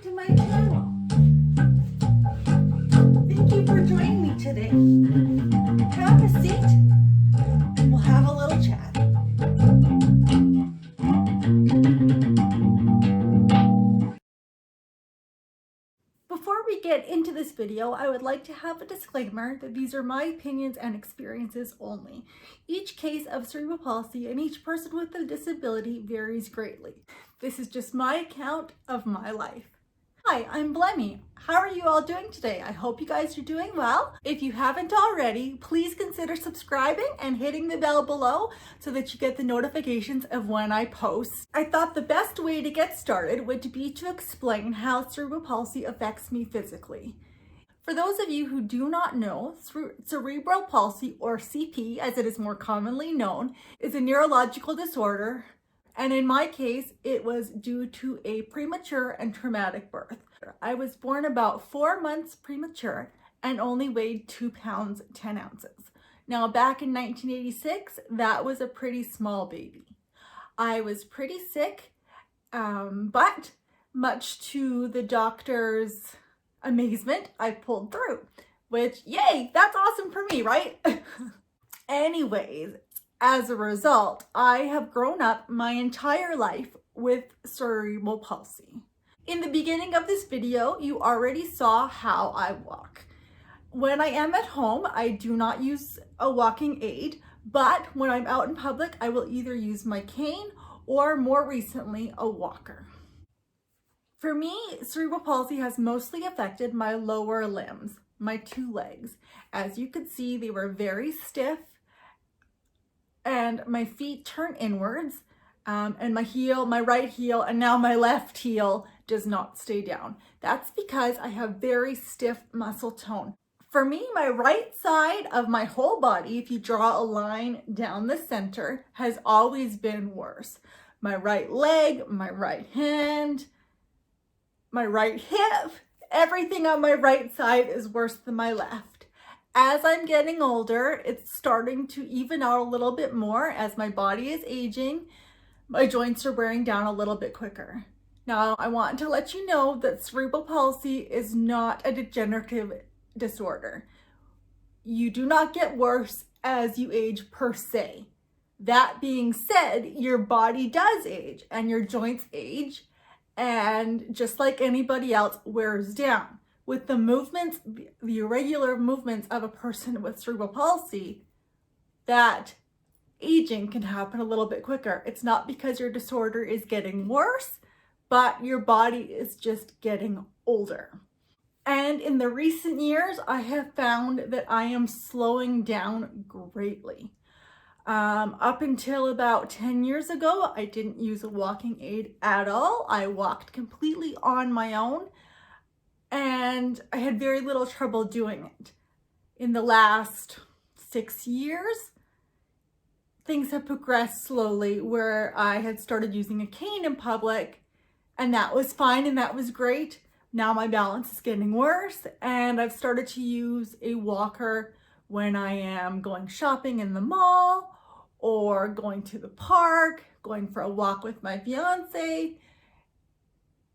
welcome to my channel. Thank you for joining me today. Have a seat and we'll have a little chat. Before we get into this video, I would like to have a disclaimer that these are my opinions and experiences only. Each case of cerebral palsy and each person with a disability varies greatly. This is just my account of my life. Hi, I'm Blemmy. How are you all doing today? I hope you guys are doing well. If you haven't already, please consider subscribing and hitting the bell below so that you get the notifications of when I post. I thought the best way to get started would be to explain how cerebral palsy affects me physically. For those of you who do not know, cerebral palsy, or CP as it is more commonly known, is a neurological disorder. And in my case, it was due to a premature and traumatic birth. I was born about 4 months premature and only weighed 2 pounds, 10 ounces. Now, back in 1986, that was a pretty small baby. I was pretty sick, but much to the doctor's amazement, I pulled through, which, yay, that's awesome for me, right? Anyways, as a result, I have grown up my entire life with cerebral palsy. In the beginning of this video, you already saw how I walk. When I am at home, I do not use a walking aid, but when I'm out in public, I will either use my cane or more recently, a walker. For me, cerebral palsy has mostly affected my lower limbs, my 2 legs. As you could see, they were very stiff, and my feet turn inwards, and my right heel, and now my left heel does not stay down. That's because I have very stiff muscle tone. For me, my right side of my whole body, if you draw a line down the center, has always been worse. My right leg, my right hand, my right hip, everything on my right side is worse than my left. As I'm getting older, it's starting to even out a little bit more. As my body is aging, my joints are wearing down a little bit quicker. Now, I want to let you know that cerebral palsy is not a degenerative disorder. You do not get worse as you age per se. That being said, your body does age and your joints age, and just like anybody else, wears down. With the movements, the irregular movements of a person with cerebral palsy, that aging can happen a little bit quicker. It's not because your disorder is getting worse, but your body is just getting older. And in the recent years, I have found that I am slowing down greatly. Up until about 10 years ago, I didn't use a walking aid at all. I walked completely on my own, and I had very little trouble doing it. In the last 6 years, things have progressed slowly where I had started using a cane in public, and that was fine and that was great. Now my balance is getting worse, and I've started to use a walker when I am going shopping in the mall or going to the park, going for a walk with my fiance.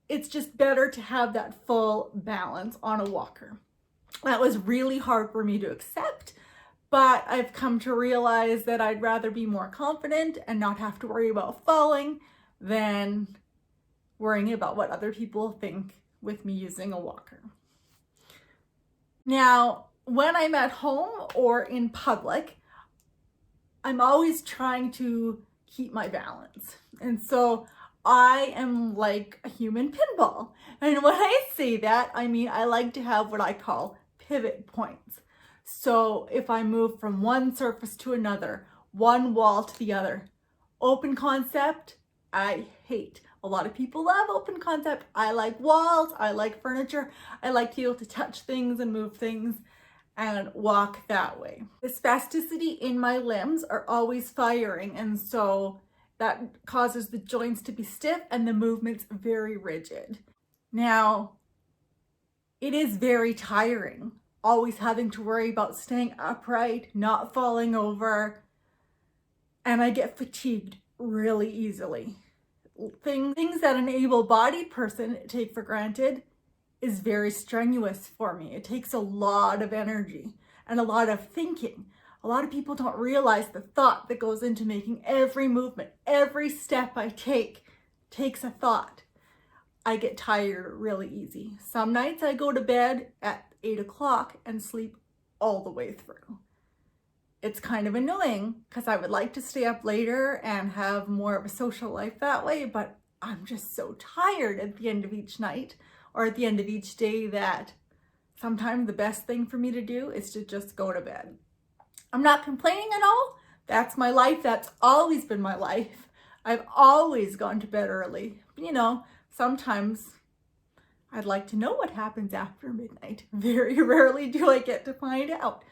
It's just better to have that full balance on a walker. That was really hard for me to accept, but I've come to realize that I'd rather be more confident and not have to worry about falling than worrying about what other people think with me using a walker. Now, when I'm at home or in public, I'm always trying to keep my balance. And so I am like a human pinball. And when I say that, I mean, I like to have what I call pivot points. So if I move from one surface to another, one wall to the other, open concept, I hate. A lot of people love open concept. I like walls, I like furniture. I like to be able to touch things and move things and walk that way. The spasticity in my limbs are always firing, and so that causes the joints to be stiff and the movements very rigid. Now, it is very tiring, always having to worry about staying upright, not falling over, and I get fatigued really easily. things that an able-bodied person take for granted is very strenuous for me. It takes a lot of energy and a lot of thinking. A lot of people don't realize the thought that goes into making every movement. Every step I take takes a thought. I get tired really easy. Some nights I go to bed at 8 o'clock and sleep all the way through. It's kind of annoying because I would like to stay up later and have more of a social life that way, but I'm just so tired at the end of each night or at the end of each day that sometimes the best thing for me to do is to just go to bed. I'm not complaining at all. That's my life. That's always been my life. I've always gone to bed early. You know, sometimes I'd like to know what happens after midnight. Very rarely do I get to find out.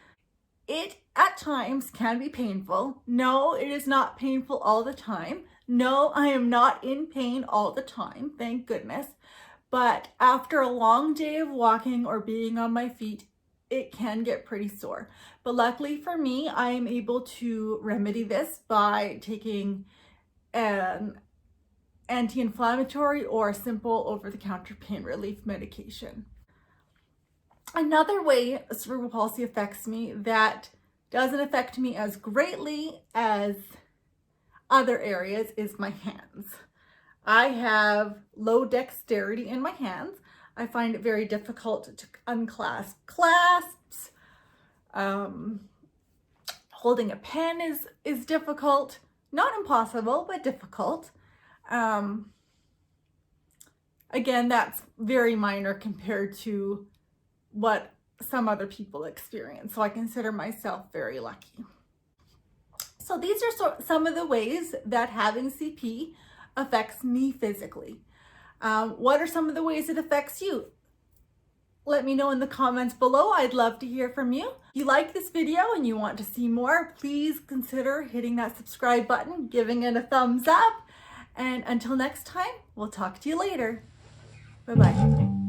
It at times can be painful. No, it is not painful all the time. No, I am not in pain all the time, thank goodness. But after a long day of walking or being on my feet, it can get pretty sore. But luckily for me, I am able to remedy this by taking an anti-inflammatory or simple over-the-counter pain relief medication. Another way cerebral palsy affects me that doesn't affect me as greatly as other areas is my hands. I have low dexterity in my hands. I find it very difficult to unclasp clasps. Holding a pen is difficult. Not impossible, but difficult. Again, that's very minor compared to what some other people experience. So I consider myself very lucky. So these are some of the ways that having CP affects me physically. What are some of the ways it affects you? Let me know in the comments below. I'd love to hear from you. If you like this video and you want to see more, please consider hitting that subscribe button, giving it a thumbs up. And until next time, we'll talk to you later. Bye-bye.